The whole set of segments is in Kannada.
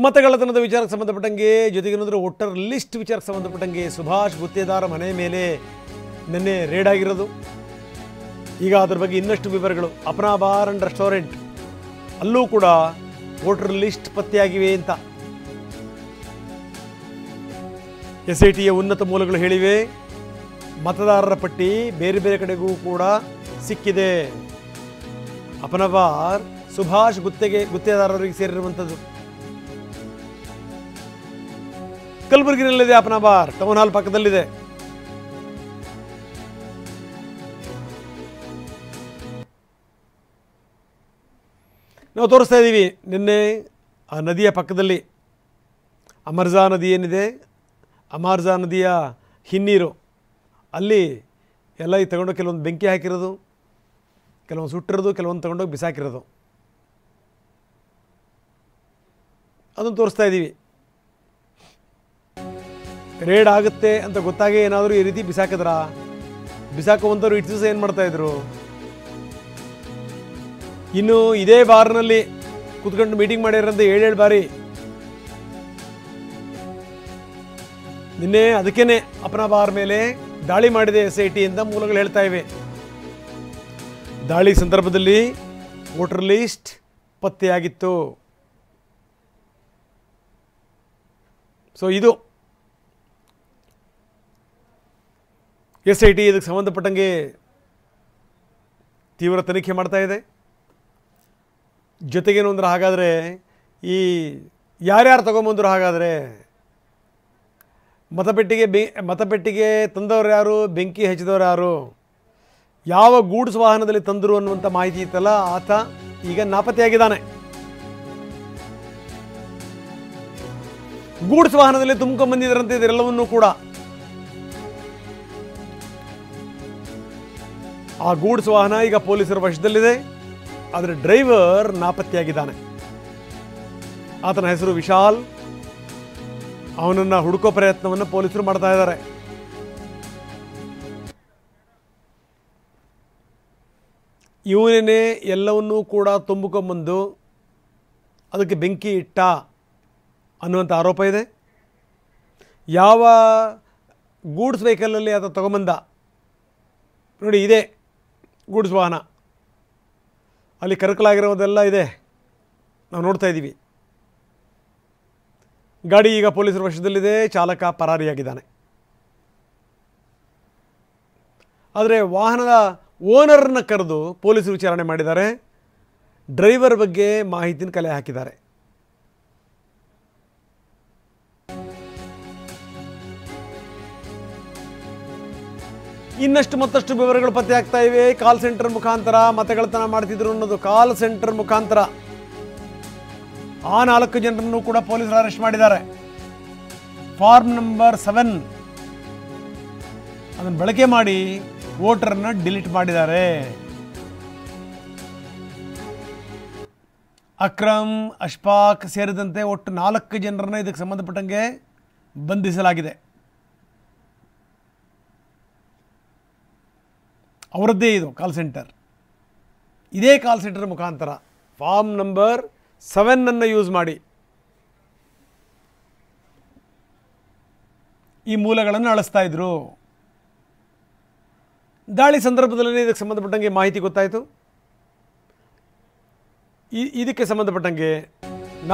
ಮತಗಳ್ಳತನದ ವಿಚಾರಕ್ಕೆ ಸಂಬಂಧಪಟ್ಟಂಗೆ ಜೊತೆಗೇನಾದರೂ ವೋಟರ್ ಲಿಸ್ಟ್ ವಿಚಾರಕ್ಕೆ ಸಂಬಂಧಪಟ್ಟಂಗೆ ಸುಭಾಷ್ ಗುತ್ತೇದಾರ ಮನೆ ಮೇಲೆ ನಿನ್ನೆ ರೇಡ್ ಆಗಿರೋದು. ಈಗ ಅದರ ಬಗ್ಗೆ ಇನ್ನಷ್ಟು ವಿವರಗಳು. ಅಪನಾ ಬಾರ್ ಅಂಡ್ ರೆಸ್ಟೋರೆಂಟ್ ಅಲ್ಲೂ ಕೂಡ ವೋಟರ್ ಲಿಸ್ಟ್ ಪತ್ತೆಯಾಗಿವೆ ಅಂತ SITಯ ಉನ್ನತ ಮೂಲಗಳು ಹೇಳಿವೆ. ಮತದಾರರ ಪಟ್ಟಿ ಬೇರೆ ಬೇರೆ ಕಡೆಗೂ ಕೂಡ ಸಿಕ್ಕಿದೆ. ಅಪನಾ ಬಾರ್ ಸುಭಾಷ್ ಗುತ್ತೇದಾರರಿಗೆ ಸೇರಿರುವಂಥದ್ದು. ಕಲಬುರಗಿನಲ್ಲಿದೆ ಅಪನಾ ಬಾರ್, ಟೌನ್ ಹಾಲ್ ಪಕ್ಕದಲ್ಲಿದೆ. ನಾವು ತೋರಿಸ್ತಾ ಇದ್ದೀವಿ. ನಿನ್ನೆ ಆ ನದಿಯ ಪಕ್ಕದಲ್ಲಿ ಅಮರ್ಜಾ ನದಿ ಏನಿದೆ, ಅಮರ್ಜಾ ನದಿಯ ಹಿನ್ನೀರು ಅಲ್ಲಿ ಎಲ್ಲ ತಗೊಂಡೋಗಿ ಕೆಲವೊಂದು ಬೆಂಕಿ ಹಾಕಿರೋದು, ಕೆಲವೊಂದು ಸುಟ್ಟಿರೋದು, ಕೆಲವೊಂದು ತಗೊಂಡೋಗಿ ಬಿಸಾಕಿರೋದು, ಅದನ್ನು ತೋರಿಸ್ತಾ ಇದ್ದೀವಿ. ರೇಡ್ ಆಗುತ್ತೆ ಅಂತ ಗೊತ್ತಾಗೇ ಏನಾದರೂ ಈ ರೀತಿ ಬಿಸಾಕುವಂಥವ್ರು ಇಷ್ಟು ದಿವಸ ಏನು ಮಾಡ್ತಾಯಿದ್ರು? ಇನ್ನು ಇದೇ ಬಾರ್ನಲ್ಲಿ ಕೂತ್ಕೊಂಡು ಮೀಟಿಂಗ್ ಮಾಡಿರಂತೆ 7 ಬಾರಿ. ನಿನ್ನೆ ಅದಕ್ಕೇನೆ ಅಪನಾ ಬಾರ್ ಮೇಲೆ ದಾಳಿ ಮಾಡಿದೆ SIT ಅಂತ ಮೂಲಗಳು ಹೇಳ್ತಾ ಇವೆ. ದಾಳಿ ಸಂದರ್ಭದಲ್ಲಿ ವೋಟರ್ ಲಿಸ್ಟ್ ಪತ್ತೆಯಾಗಿತ್ತು. ಸೊ ಇದು SIT ಇದಕ್ಕೆ ಸಂಬಂಧಪಟ್ಟಂಗೆ ತೀವ್ರ ತನಿಖೆ ಮಾಡ್ತಾ ಇದೆ. ಜೊತೆಗೇನು ಅಂದ್ರೆ ಹಾಗಾದರೆ ಈ ಯಾರ್ಯಾರು ತಗೊಂಬಂದರು, ಹಾಗಾದರೆ ಮತಪೆಟ್ಟಿಗೆ ತಂದವರು ಯಾರು, ಬೆಂಕಿ ಹಚ್ಚಿದವರು ಯಾರು, ಯಾವ ಗೂಡ್ಸ್ ವಾಹನದಲ್ಲಿ ತಂದರು ಅನ್ನುವಂಥ ಮಾಹಿತಿ ಇತ್ತಲ್ಲ, ಆತ ಈಗ ನಾಪತ್ತೆಯಾಗಿದ್ದಾನೆ. ಗೂಡ್ಸ್ ವಾಹನದಲ್ಲಿ ತುಂಬ್ಕೊಂಡ್ಬಂದಿದ್ದರಂತೆ ಇದೆಲ್ಲವನ್ನೂ ಕೂಡ. ಆ ಗೂಡ್ಸ್ ವಾಹನ ಈಗ ಪೊಲೀಸರ ವಶದಲ್ಲಿದೆ. ಆದರೆ ಡ್ರೈವರ್ ನಾಪತ್ತೆಯಾಗಿದ್ದಾನೆ. ಆತನ ಹೆಸರು ವಿಶಾಲ್. ಅವನನ್ನು ಹುಡುಕೋ ಪ್ರಯತ್ನವನ್ನು ಪೊಲೀಸರು ಮಾಡ್ತಾ ಇದ್ದಾರೆ. ಇವನೇ ಎಲ್ಲವನ್ನೂ ಕೂಡ ತುಂಬಿಕೊಂಬಂದು ಅದಕ್ಕೆ ಬೆಂಕಿ ಇಟ್ಟ ಅನ್ನುವಂಥ ಆರೋಪ ಇದೆ. ಯಾವ ಗೂಡ್ಸ್ ವೆಹಿಕಲಲ್ಲಿ ಆತ ತಗೊಂಬಂದ ನೋಡಿ, ಇದೆ ಗೂಡ್ಸ್ ವಾಹನ, ಅಲ್ಲಿ ಕರಕಲಾಗಿರೋದೆಲ್ಲ ಇದೆ, ನಾವು ನೋಡ್ತಾ ಇದ್ದೀವಿ. ಗಾಡಿ ಈಗ ಪೊಲೀಸರ ವಶದಲ್ಲಿದೆ. ಚಾಲಕ ಪರಾರಿಯಾಗಿದ್ದಾನೆ. ಆದರೆ ವಾಹನದ ಓನರ್ನ ಕರೆದು ಪೊಲೀಸರು ವಿಚಾರಣೆ ಮಾಡಿದ್ದಾರೆ. ಡ್ರೈವರ್ ಬಗ್ಗೆ ಮಾಹಿತಿನ ಕಲೆ ಹಾಕಿದ್ದಾರೆ. ಇನ್ನಷ್ಟು ಮತ್ತಷ್ಟು ವಿವರಗಳು ಪತ್ತೆ ಆಗ್ತಾ ಇವೆ. ಕಾಲ್ ಸೆಂಟರ್ ಮುಖಾಂತರ ಮತಗಳ್ಳತನ ಮಾಡ್ತಿದ್ರು ಅನ್ನೋದು. ಕಾಲ್ ಸೆಂಟರ್ ಮುಖಾಂತರ ಆ 4 ಜನರನ್ನು ಕೂಡ ಪೊಲೀಸರು ಅರೆಸ್ಟ್ ಮಾಡಿದ್ದಾರೆ. ಫಾರ್ಮ್ ನಂಬರ್ 7 ಅದನ್ನು ಬಳಕೆ ಮಾಡಿ ವೋಟರ್ನ ಡಿಲೀಟ್ ಮಾಡಿದ್ದಾರೆ. ಅಕ್ರಮ್, ಅಶ್ಫಾಕ್ ಸೇರಿದಂತೆ ಒಟ್ಟು 4 ಜನರನ್ನು ಇದಕ್ಕೆ ಸಂಬಂಧಪಟ್ಟಂಗೆ ಬಂಧಿಸಲಾಗಿದೆ. ಅವರದ್ದೇ ಇದು ಕಾಲ್ ಸೆಂಟರ್. ಇದೇ ಕಾಲ್ ಸೆಂಟರ್ ಮುಖಾಂತರ ಫಾರ್ಮ್ ನಂಬರ್ 7 ಯೂಸ್ ಮಾಡಿ ಈ ಮೂಲಗಳನ್ನು ಅಳಿಸ್ತಾ ಇದ್ರು. ದಾಳಿ ಸಂದರ್ಭದಲ್ಲಿ ಇದಕ್ಕೆ ಸಂಬಂಧಪಟ್ಟಂಗೆ ಮಾಹಿತಿ ಗೊತ್ತಾಯಿತು. ಇದಕ್ಕೆ ಸಂಬಂಧಪಟ್ಟಂಗೆ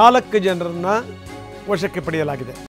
4 ಜನರನ್ನು ವಶಕ್ಕೆ ಪಡೆಯಲಾಗಿದೆ.